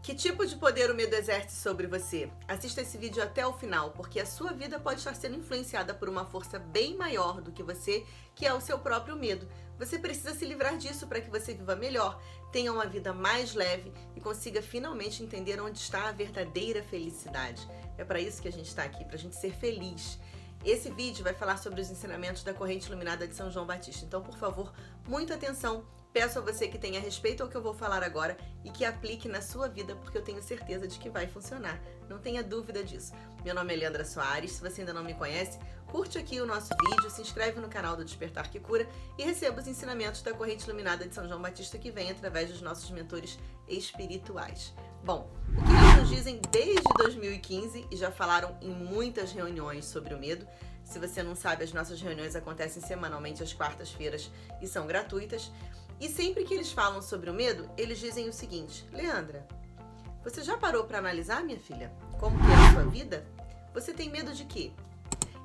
Que tipo de poder o medo exerce sobre você? Assista esse vídeo até o final, porque a sua vida pode estar sendo influenciada por uma força bem maior do que você, que é o seu próprio medo. Você precisa se livrar disso para que você viva melhor, tenha uma vida mais leve e consiga finalmente entender onde está a verdadeira felicidade. É para isso que a gente está aqui, para a gente ser feliz. Esse vídeo vai falar sobre os ensinamentos da corrente iluminada de São João Batista. Então, por favor, muita atenção. Peço a você que tenha respeito ao que eu vou falar agora e que aplique na sua vida, porque eu tenho certeza de que vai funcionar. Não tenha dúvida disso. Meu nome é Leandra Soares. Se você ainda não me conhece, curte aqui o nosso vídeo, se inscreve no canal do Despertar que Cura e receba os ensinamentos da corrente iluminada de São João Batista que vem através dos nossos mentores espirituais. Bom, o que eles nos dizem desde 2015 e já falaram em muitas reuniões sobre o medo. Se você não sabe, as nossas reuniões acontecem semanalmente às quartas-feiras e são gratuitas. E sempre que eles falam sobre o medo, eles dizem o seguinte: Leandra, você já parou para analisar, minha filha, como que é a sua vida? Você tem medo de quê?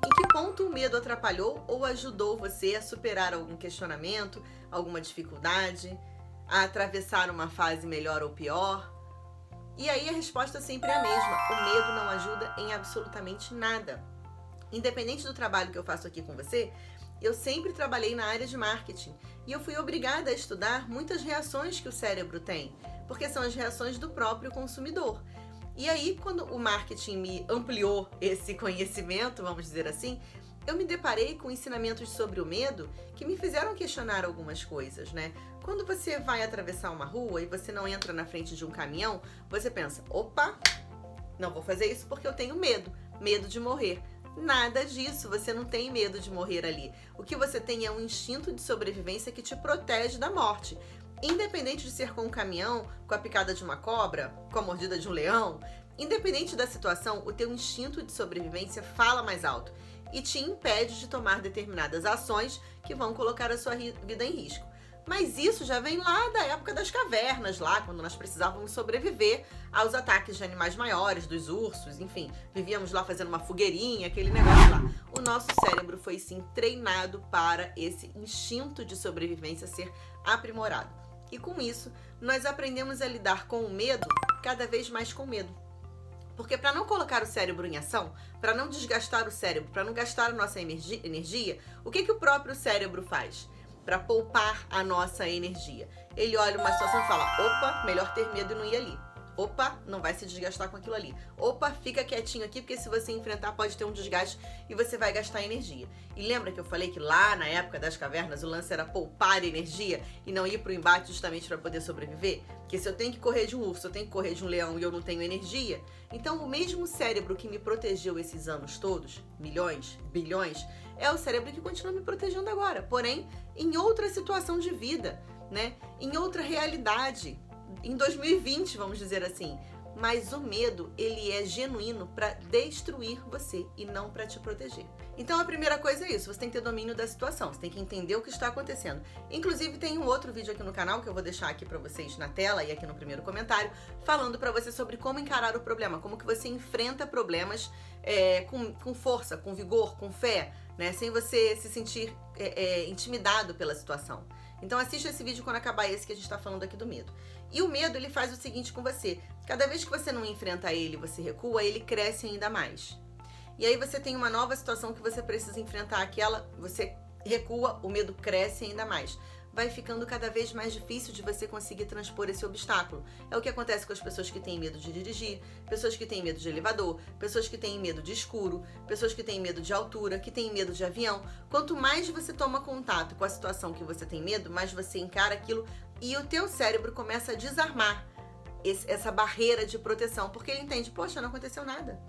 Em que ponto o medo atrapalhou ou ajudou você a superar algum questionamento, alguma dificuldade, a atravessar uma fase melhor ou pior? E aí a resposta sempre é a mesma: o medo não ajuda em absolutamente nada. Independente do trabalho que eu faço aqui com você, eu sempre trabalhei na área de marketing e eu fui obrigada a estudar muitas reações que o cérebro tem, porque são as reações do próprio consumidor. E aí, quando o marketing me ampliou esse conhecimento, vamos dizer assim, eu me deparei com ensinamentos sobre o medo que me fizeram questionar algumas coisas, né? Quando você vai atravessar uma rua e você não entra na frente de um caminhão, você pensa: opa, não vou fazer isso porque eu tenho medo de morrer. Nada disso, você não tem medo de morrer ali. O que você tem é um instinto de sobrevivência que te protege da morte. Independente de ser com um caminhão, com a picada de uma cobra, com a mordida de um leão, independente da situação, o teu instinto de sobrevivência fala mais alto e te impede de tomar determinadas ações que vão colocar a sua vida em risco. Mas isso já vem lá da época das cavernas, lá quando nós precisávamos sobreviver aos ataques de animais maiores, dos ursos, enfim, vivíamos lá fazendo uma fogueirinha, aquele negócio lá. O nosso cérebro foi sim treinado para esse instinto de sobrevivência ser aprimorado. E com isso, nós aprendemos a lidar com o medo, cada vez mais com medo. Porque para não colocar o cérebro em ação, para não desgastar o cérebro, para não gastar a nossa energia, o que o próprio cérebro faz? Para poupar a nossa energia. Ele olha uma situação e fala: opa, melhor ter medo e não ir ali. Opa, não vai se desgastar com aquilo ali. Opa, fica quietinho aqui, porque se você enfrentar pode ter um desgaste e você vai gastar energia. E lembra que eu falei que lá na época das cavernas o lance era poupar energia e não ir pro embate justamente para poder sobreviver? Porque se eu tenho que correr de um urso, eu tenho que correr de um leão e eu não tenho energia, então o mesmo cérebro que me protegeu esses anos todos, milhões, bilhões, é o cérebro que continua me protegendo agora, porém em outra situação de vida, né? Em outra realidade, em 2020, vamos dizer assim. Mas o medo, ele é genuíno para destruir você e não para te proteger. Então a primeira coisa é isso, você tem que ter domínio da situação, você tem que entender o que está acontecendo. Inclusive tem um outro vídeo aqui no canal que eu vou deixar aqui para vocês na tela e aqui no primeiro comentário, falando para você sobre como encarar o problema, como que você enfrenta problemas com força, com vigor, com fé, né? Sem você se sentir intimidado pela situação. Então assista esse vídeo quando acabar esse que a gente está falando aqui do medo. E o medo, ele faz o seguinte com você: cada vez que você não enfrenta ele, você recua, ele cresce ainda mais. E aí você tem uma nova situação que você precisa enfrentar aquela, você recua, o medo cresce ainda mais. Vai ficando cada vez mais difícil de você conseguir transpor esse obstáculo. É o que acontece com as pessoas que têm medo de dirigir, pessoas que têm medo de elevador, pessoas que têm medo de escuro, pessoas que têm medo de altura, que têm medo de avião. Quanto mais você toma contato com a situação que você tem medo, mais você encara aquilo e o teu cérebro começa a desarmar essa barreira de proteção, porque ele entende: poxa, não aconteceu nada.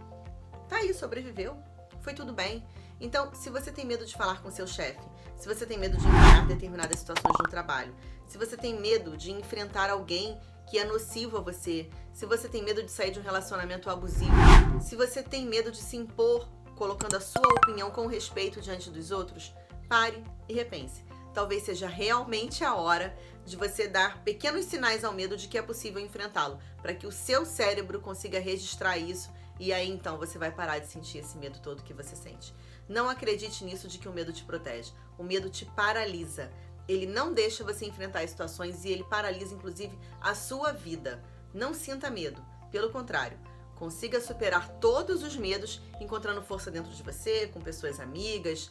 Tá aí, sobreviveu, foi tudo bem. Então, se você tem medo de falar com seu chefe, se você tem medo de encarar determinadas situações no trabalho, se você tem medo de enfrentar alguém que é nocivo a você, se você tem medo de sair de um relacionamento abusivo, se você tem medo de se impor colocando a sua opinião com respeito diante dos outros, pare e repense. Talvez seja realmente a hora de você dar pequenos sinais ao medo de que é possível enfrentá-lo, para que o seu cérebro consiga registrar isso e aí então você vai parar de sentir esse medo todo que você sente. Não acredite nisso de que o medo te protege. O medo te paralisa. Ele não deixa você enfrentar as situações e ele paralisa, inclusive, a sua vida. Não sinta medo, pelo contrário. Consiga superar todos os medos, encontrando força dentro de você, com pessoas amigas,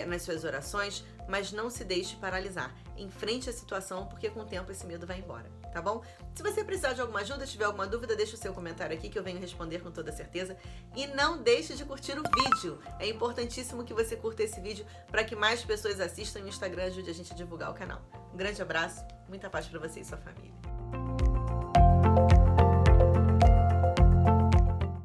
nas suas orações, mas não se deixe paralisar. Enfrente a situação, porque com o tempo esse medo vai embora, tá bom? Se você precisar de alguma ajuda, tiver alguma dúvida, deixa o seu comentário aqui que eu venho responder com toda certeza. E não deixe de curtir o vídeo. É importantíssimo que você curta esse vídeo para que mais pessoas assistam e o Instagram ajude a gente a divulgar o canal. Um grande abraço, muita paz para você e sua família.